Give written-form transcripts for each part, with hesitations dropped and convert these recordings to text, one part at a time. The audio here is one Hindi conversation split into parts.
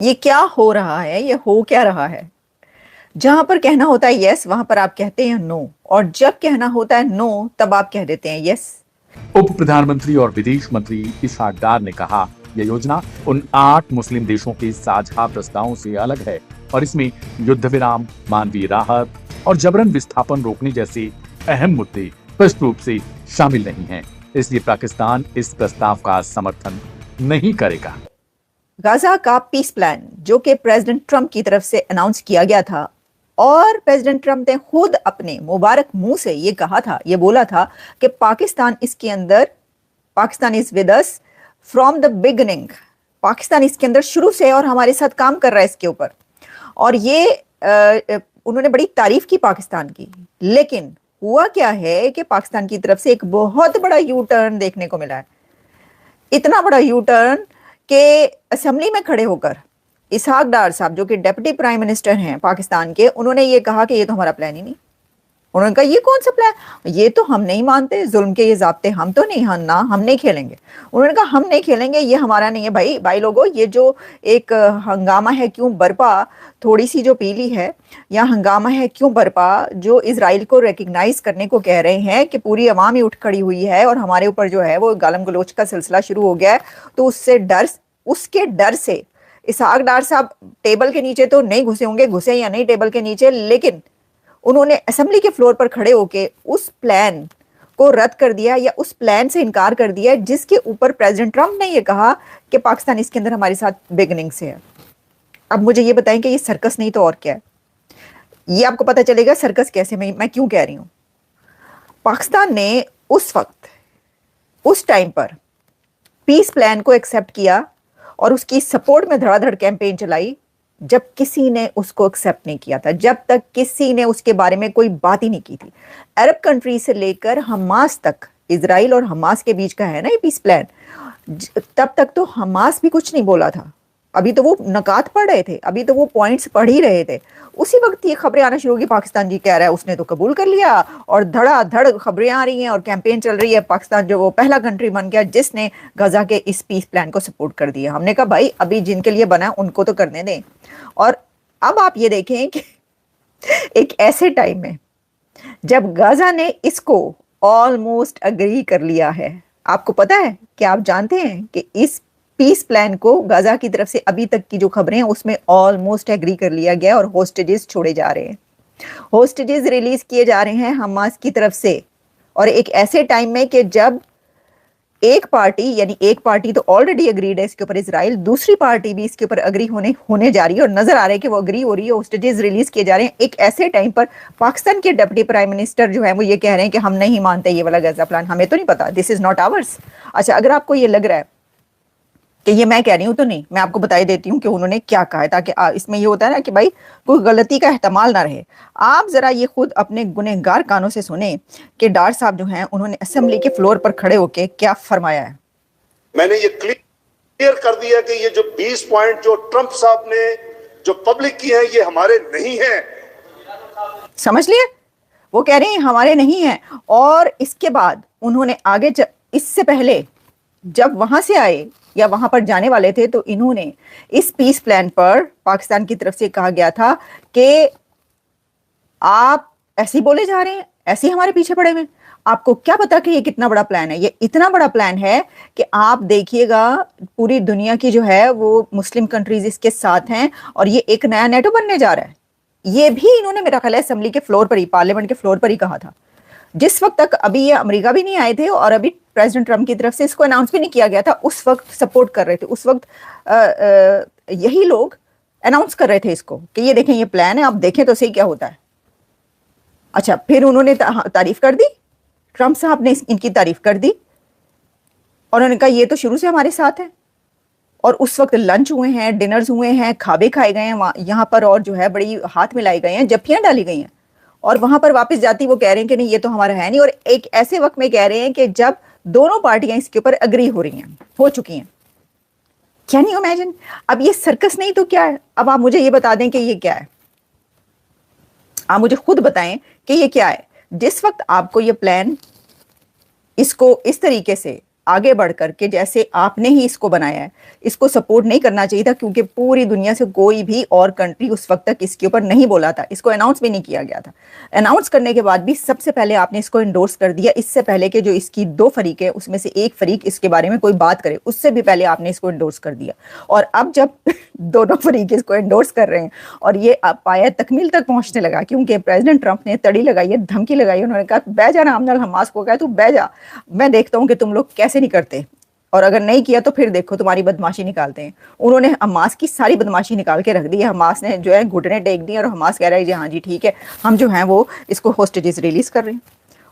ये क्या हो रहा है, ये हो क्या रहा है? जहां पर कहना होता है यस, वहां पर आप कहते हैं नो, और जब कहना होता है नो, तब आप कह देते हैं यस। उप प्रधानमंत्री और विदेश मंत्री इसहाक डार ने कहा, यह योजना उन 8 मुस्लिम देशों के साझा प्रस्तावों से अलग है और इसमें युद्ध विराम, मानवीय राहत और जबरन विस्थापन रोकने जैसे अहम मुद्दे स्पष्ट रूप से शामिल नहीं हैं। इसलिए पाकिस्तान इस प्रस्ताव का समर्थन नहीं करेगा। गाजा का पीस प्लान जो कि प्रेसिडेंट ट्रंप की तरफ से अनाउंस किया गया था, और प्रेसिडेंट ट्रंप ने खुद अपने मुबारक मुंह से ये कहा था, ये बोला था कि पाकिस्तान इसके अंदर, Pakistan is with us from the beginning. Pakistan इसके अंदर शुरू से और हमारे साथ काम कर रहा है इसके ऊपर। और ये उन्होंने बड़ी तारीफ की पाकिस्तान की। लेकिन हुआ क्या है कि पाकिस्तान की तरफ से एक बहुत बड़ा यू टर्न देखने को मिला है। इतना बड़ा यू टर्न के असेंबली में खड़े होकर इसहाक डार साहब जो कि डिप्टी प्राइम मिनिस्टर हैं पाकिस्तान के, उन्होंने ये कहा कि ये तो हमारा प्लान ही नहीं। उन्होंने कहा ये कौन सा प्लान, ये तो हम नहीं मानते, जुल्म के ये ज़ाब्ते हम तो नहीं, हम ना, हम नहीं खेलेंगे। उन्होंने कहा हम नहीं खेलेंगे, ये हमारा नहीं है। भाई लोगों, ये जो एक हंगामा है क्यों बरपा, थोड़ी सी जो पीली है, या हंगामा है क्यों बरपा, जो इजराइल को रिकग्नाइज करने को कह रहे हैं कि पूरी अवाम ही उठ खड़ी हुई है और हमारे ऊपर जो है वो गालम गलोच का सिलसिला शुरू हो गया है। तो उसके डर से इसहाक डार साहब टेबल के नीचे तो नहीं घुसे होंगे, घुसे या नहीं टेबल के नीचे, लेकिन उन्होंने असेंबली के फ्लोर पर खड़े होके उस प्लान को रद्द कर दिया, या उस प्लान से इनकार कर दिया जिसके ऊपर प्रेसिडेंट ट्रंप ने यह कहा कि पाकिस्तान इसके अंदर हमारे साथ बिगनिंग से है। अब मुझे ये बताएं कि ये सर्कस नहीं तो और क्या है? ये आपको पता चलेगा सर्कस कैसे, मैं क्यों कह रही हूं। पाकिस्तान ने उस वक्त, उस टाइम पर पीस प्लान को एक्सेप्ट किया और उसकी सपोर्ट में धड़ाधड़ कैंपेन चलाई जब किसी ने उसको एक्सेप्ट नहीं किया था, जब तक किसी ने उसके बारे में कोई बात ही नहीं की थी। अरब कंट्री से लेकर हमास तक, इजराइल और हमास के बीच का है ना ये पीस प्लान, तब तक तो हमास भी कुछ नहीं बोला था। अभी तो वो नकात पढ़ रहे थे, अभी तो वो पॉइंट्स पढ़ ही रहे थे। उसी वक्त ये खबरें आना शुरू होगी, पाकिस्तान जी कह रहा है उसने तो कबूल कर लिया, और धड़ाधड़ खबरें आ रही हैं और कैंपेन चल रही है। पाकिस्तान जो वो पहला कंट्री बन गया जिसने गजा के इस पीस प्लान को सपोर्ट कर दिया। हमने कहा भाई अभी जिनके लिए बना उनको तो करने दें। और अब आप ये देखें कि एक ऐसे टाइम में जब गाजा ने इसको ऑलमोस्ट अग्री कर लिया है, आपको पता है कि आप जानते हैं कि इस पीस प्लान को गाजा की तरफ से अभी तक की जो खबरें हैं उसमें ऑलमोस्ट एग्री कर लिया गया और होस्टेजेस छोड़े जा रहे हैं, होस्टेजेस रिलीज किए जा रहे हैं हमास की तरफ से। और एक ऐसे टाइम में कि जब एक पार्टी, यानी एक पार्टी तो ऑलरेडी अग्रीड है इसके ऊपर इजराइल, दूसरी पार्टी भी इसके ऊपर अग्री होने जा रही है और नजर आ रहा है कि वो अग्री हो रही है, होस्टेजेस रिलीज किए जा रहे हैं। एक ऐसे टाइम पर पाकिस्तान के डिप्टी प्राइम मिनिस्टर जो है वो ये कह रहे हैं कि हम नहीं मानते ये वाला गजा प्लान, हमें तो नहीं पता, दिस इज नॉट आवर्स। अच्छा, अगर आपको ये लग रहा है कि ये मैं कह रही हूं, तो नहीं, मैं आपको बता देती हूँ कि उन्होंने क्या कहा है, ताकि इसमें ये होता है ना कि भाई कोई गलती का एहतमाल ना रहे। आप जरा ये खुद अपने गुनहगार कानों से सुने कि डार साहब जो हैं उन्होंने असेंबली के फ्लोर पर खड़े होकर क्या फरमाया है। मैंने ये क्लियर कर दिया कि ये जो 20 पॉइंट जो ट्रंप साहब ने जो पब्लिक की है ये हमारे नहीं है। समझ लिए, वो कह रहे हैं हमारे नहीं है। और इसके बाद उन्होंने आगे इससे पहले जब वहां से आए या वहां पर जाने वाले थे, तो इन्होंने इस पीस प्लान पर पाकिस्तान की तरफ से कहा गया था कि आप ऐसे ही बोले जा रहे हैं, ऐसे ही हमारे पीछे पड़े हुए। आपको क्या पता कि ये कितना बड़ा प्लान है? ये इतना बड़ा प्लान है कि आप देखिएगा पूरी दुनिया की जो है वो मुस्लिम कंट्रीज इसके साथ हैं और ये एक नया नेटो बनने जा रहा है। ये भी इन्होंने मेरा ख्याल है असेंबली के फ्लोर पर ही, पार्लियामेंट के फ्लोर पर ही कहा था, जिस वक्त तक अभी ये अमेरिका भी नहीं आए थे और अभी प्रेसिडेंट ट्रंप की तरफ से इसको अनाउंस भी नहीं किया गया था। उस वक्त सपोर्ट कर रहे थे, उस वक्त यही लोग अनाउंस कर रहे थे इसको कि ये देखें ये प्लान है, आप देखें तो सही क्या होता है। अच्छा, फिर उन्होंने तारीफ कर दी, ट्रंप साहब ने इनकी तारीफ कर दी और उन्होंने कहा ये तो शुरू से हमारे साथ है। और उस वक्त लंच हुए हैं, डिनर्स हुए हैं, खाबे खाए गए हैं यहाँ पर, और जो है बड़ी हाथ मिलाए गए हैं, जफ्फियां डाली गई हैं। और वहां पर वापस जाती वो कह रहे हैं कि नहीं ये तो हमारा है नहीं। और एक ऐसे वक्त में कह रहे हैं कि जब दोनों पार्टियां इसके ऊपर अग्री हो रही हैं, हो चुकी हैं। Can you imagine? अब ये सर्कस नहीं तो क्या है? अब आप मुझे ये बता दें कि ये क्या है, आप मुझे खुद बताएं कि ये क्या है। जिस वक्त आपको ये प्लान, इसको इस तरीके से आगे बढ़ करके जैसे आपने ही इसको बनाया है, इसको सपोर्ट नहीं करना चाहिए था, क्योंकि पूरी दुनिया से कोई भी और कंट्री उस वक्त तक इसके ऊपर नहीं बोला था, इसको अनाउंस भी नहीं किया गया था। अनाउंस करने के बाद भी सबसे पहले आपने इसको इंडोर्स कर दिया, इससे पहले कि जो इसकी दो फरीक है उसमें से एक फरीक इसके बारे में कोई बात करे, उससे भी पहले आपने इसको इंडोर्स कर दिया। और अब जब दोनों फरीक इसको इंडोर्स कर रहे हैं और ये पाया तकमील तक पहुंचने लगा, क्योंकि प्रेसिडेंट ट्रंप ने तड़ी लगाई है, धमकी लगाई, उन्होंने कहा बह जाना, हमने हमास को कहा तू बह जा, मैं देखता हूं कि तुम लोग कैसे नहीं करते, और अगर नहीं किया तो फिर देखो तुम्हारी बदमाशी निकालते हैं। उन्होंने हमास की सारी बदमाशी निकाल के रख दी है। हमास ने जो है घुटने टेक दिए और हमास कह रहा है जी हाँ जी ठीक है, हम जो है वो इसको होस्टेजेस रिलीज कर रहे हैं।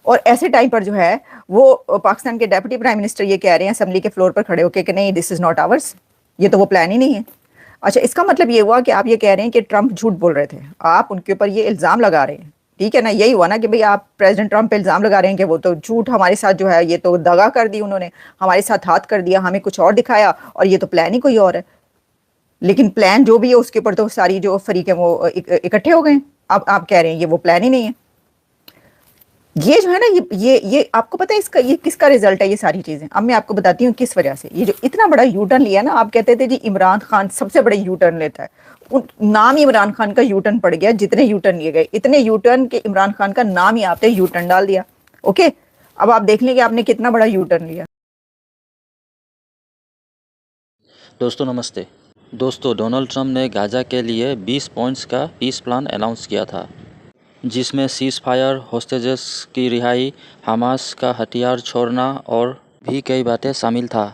और ऐसे टाइम पर जो है वो पाकिस्तान के डेप्यूटी प्राइम मिनिस्टर ये कह रहे हैं असेंबली के फ्लोर पर खड़े होकर कि नहीं, दिस इज नॉट आवर्स, ये तो वो प्लान ही नहीं है। अच्छा, इसका मतलब ये हुआ कि आप ये कह रहे हैं कि ट्रंप झूठ बोल रहे थे, आप उनके ऊपर ये इल्ज़ाम लगा रहे हैं, ठीक है ना? यही हुआ ना कि भाई आप प्रेसिडेंट ट्रंप पे इल्ज़ाम लगा रहे हैं कि वो तो झूठ हमारे साथ जो है, ये तो दगा कर दी उन्होंने, हमारे साथ हाथ कर दिया, हमें कुछ और दिखाया और ये तो प्लान ही कोई और है। लेकिन प्लान जो भी है उसके ऊपर तो सारी जो फरीक है वो इकट्ठे हो गए। अब आप कह रहे हैं ये वो प्लान ही नहीं है। ये जो है ना, ये आपको पता है इसका, ये किसका रिजल्ट है? ये सारी चीजें अब मैं आपको बताती हूँ किस वजह से। ये जो इतना बड़ा यू टर्न लिया ना, आप कहते थे जी इमरान खान सबसे बड़े यू टर्न लेता है, नाम ही इमरान खान का यू टर्न पड़ गया। जितने यू टर्न लिए गए, इतने यू टर्न के इमरान खान का नाम ही आपने यू टर्न डाल दिया। ओके, अब आप देख लें कि आपने कितना बड़ा यू टर्न लिया। दोस्तों नमस्ते। दोस्तों, डोनाल्ड ट्रंप ने गाज़ा के लिए 20 पॉइंट्स का पीस प्लान अनाउंस किया था, जिसमें सीज़ फायर, होस्टेजेस की रिहाई, हमास का हथियार छोड़ना और भी कई बातें शामिल था।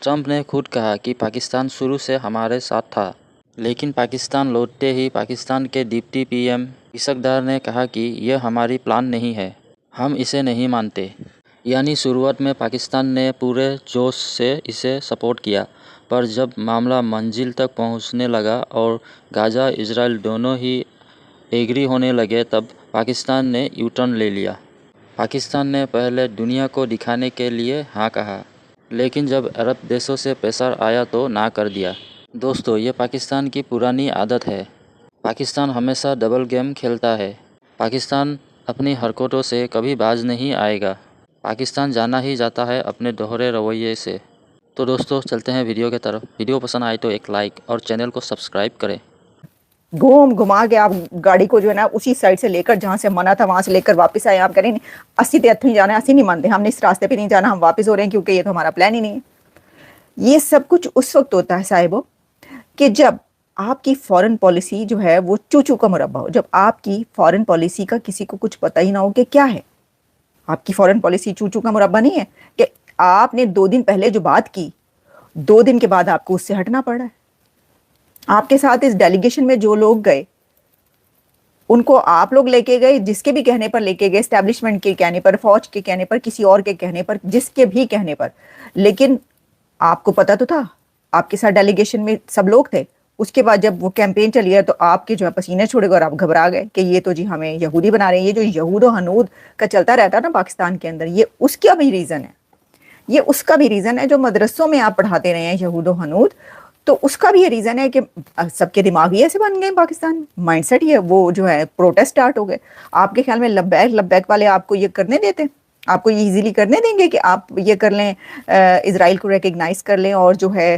ट्रंप ने खुद कहा कि पाकिस्तान शुरू से हमारे साथ था, लेकिन पाकिस्तान लौटते ही पाकिस्तान के डिप्टी पीएम इसकदार ने कहा कि यह हमारी प्लान नहीं है, हम इसे नहीं मानते। यानी शुरुआत में पाकिस्तान ने पूरे जोश से इसे सपोर्ट किया, पर जब मामला मंजिल तक पहुंचने लगा और गाज़ा इजराइल दोनों ही एग्री होने लगे, तब पाकिस्तान ने यू टर्न ले लिया। पाकिस्तान ने पहले दुनिया को दिखाने के लिए हाँ कहा, लेकिन जब अरब देशों से प्रेशर आया तो ना कर दिया। दोस्तों, ये पाकिस्तान की पुरानी आदत है। पाकिस्तान हमेशा डबल गेम खेलता है। पाकिस्तान अपनी हरकतों से कभी बाज नहीं आएगा। पाकिस्तान जाना ही जाता है अपने दोहरे रवैये से। तो दोस्तों, चलते हैं वीडियो की तरफ। वीडियो पसंद आए तो एक लाइक और चैनल को सब्सक्राइब करें। घूम घुमा के आप गाड़ी को जो है ना उसी साइड से लेकर, जहां से मना था वहां से लेकर वापस आए। आप कह रहे हैं 80 ते हथों ही जाना है, 80 नहीं मानते, हमने इस रास्ते पे नहीं जाना, हम वापस हो रहे हैं क्योंकि ये तो हमारा प्लान ही नहीं है। ये सब कुछ उस वक्त होता है साहिबो कि जब आपकी फॉरेन पॉलिसी जो है वो चूचू का मुरब्बा हो, जब आपकी फॉरेन पॉलिसी का किसी को कुछ पता ही ना हो कि क्या है। आपकी फॉरेन पॉलिसी चूचू का मुरब्बा नहीं है कि आपने 2 दिन पहले जो बात की, 2 दिन के बाद आपको उससे हटना पड़ रहा है। आपके साथ इस डेलीगेशन में जो लोग गए उनको आप लोग लेके गए, जिसके भी कहने पर लेके गए, एस्टैब्लिशमेंट के कहने पर, फौज के कहने पर, किसी और के कहने पर, जिसके भी कहने पर, लेकिन आपको पता तो था, आपके साथ डेलीगेशन में सब लोग थे। उसके बाद जब वो कैंपेन चली है तो आपके जो है पसीने छोड़े और आप घबरा गए कि ये तो जी हमें यहूदी बना रहे हैं। ये जो यहूद और हनूद का चलता रहता है ना पाकिस्तान के अंदर, ये उसका भी रीज़न है, ये उसका भी रीज़न है। जो मदरसों में आप पढ़ाते रहे हैं यहूद और हनूद, तो उसका भी ये रीज़न है कि सबके दिमाग ही ऐसे बन गए पाकिस्तान में, माइंडसेट ही है वो जो है, प्रोटेस्ट स्टार्ट हो गए। आपके ख्याल में लब्बैक लब्बैक वाले आपको ये करने देते, आपको ये इजीली करने देंगे कि आप ये कर लें, इजराइल को रिकग्नाइज कर लें और जो है